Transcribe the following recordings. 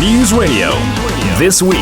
News Radio This Week.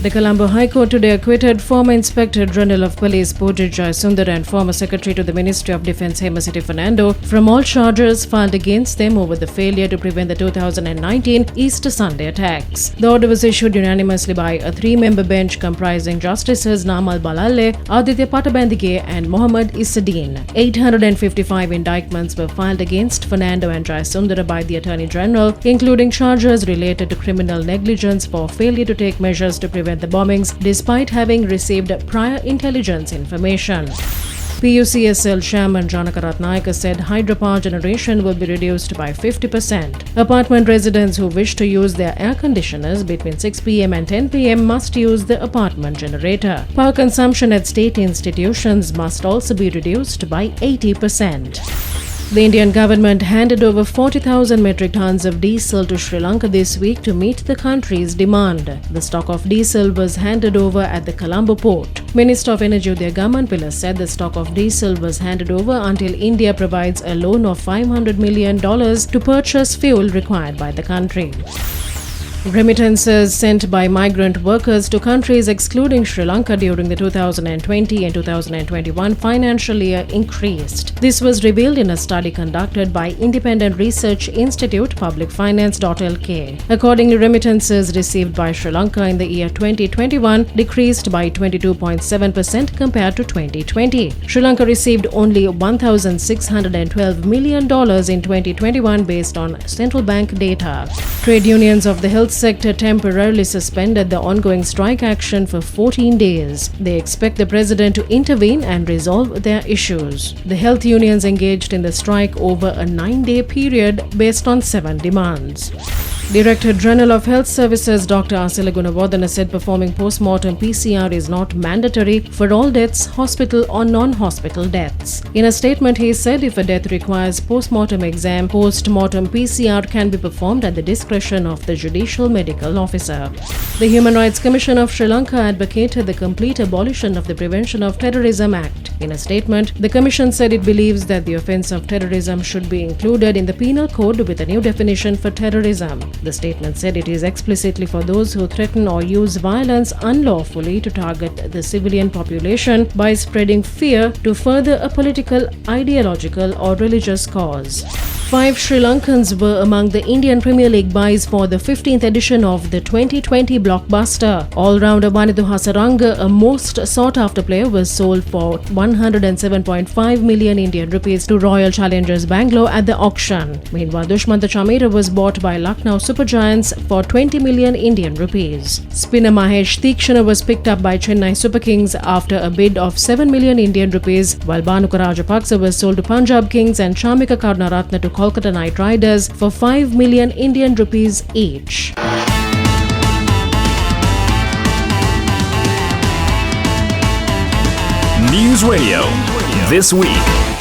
The Colombo High Court today acquitted former Inspector General of Police Pujith Jayasundara and former Secretary to the Ministry of Defence Hemasiri Fernando from all charges filed against them over the failure to prevent the 2019 Easter Sunday attacks. The order was issued unanimously by a three-member bench comprising Justices Namal Balalle, Aditya Patabandige and Mohammad Isadeen. 855 indictments were filed against Fernando and Jayasundara by the Attorney General, including charges related to criminal negligence for failure to take measures to prevent the bombings despite having received prior intelligence information. PUCSL Chairman Janaka Ratnayaka said hydropower generation will be reduced by 50%. Apartment residents who wish to use their air conditioners between 6 p.m. and 10 p.m. must use the apartment generator. Power consumption at state institutions must also be reduced by 80%. The Indian government handed over 40,000 metric tons of diesel to Sri Lanka this week to meet the country's demand. The stock of diesel was handed over at the Colombo port. Minister of Energy Udaya Gammanpilla said the stock of diesel was handed over until India provides a loan of $500 million to purchase fuel required by the country. Remittances sent by migrant workers to countries excluding Sri Lanka during the 2020 and 2021 financial year increased. This was revealed in a study conducted by independent research institute publicfinance.lk. Accordingly, remittances received by Sri Lanka in the year 2021 decreased by 22.7% compared to 2020. Sri Lanka received only $1,612 million in 2021 based on central bank data. Trade unions of the health sector temporarily suspended the ongoing strike action for 14 days. They expect the president to intervene and resolve their issues. The health unions engaged in the strike over a 9-day period based on 7 demands. Director General of Health Services Dr. Asela Gunawardena said performing post-mortem PCR is not mandatory for all deaths, hospital or non-hospital deaths. In a statement, he said if a death requires post-mortem exam, post-mortem PCR can be performed at the discretion of the judicial medical officer. The Human Rights Commission of Sri Lanka advocated the complete abolition of the Prevention of Terrorism Act. In a statement, the Commission said it believes that the offence of terrorism should be included in the penal code with a new definition for terrorism. The statement said it is explicitly for those who threaten or use violence unlawfully to target the civilian population by spreading fear to further a political, ideological or religious cause. 5 Sri Lankans were among the Indian Premier League buys for the 15th edition of the 2020 blockbuster. All-rounder Wanidhu Hasaranga, a most sought-after player, was sold for 107.5 million Indian rupees to Royal Challengers Bangalore at the auction. Meanwhile, Dushmanta Chamera was bought by Lucknow Super Giants for 20 million Indian rupees. Spinner Mahesh Theekshana was picked up by Chennai Super Kings after a bid of 7 million Indian rupees, while Bhanuka Rajapaksa was sold to Punjab Kings and Chamika Karunaratne to Kolkata Knight Riders for 5 million Indian rupees each. News Radio This Week.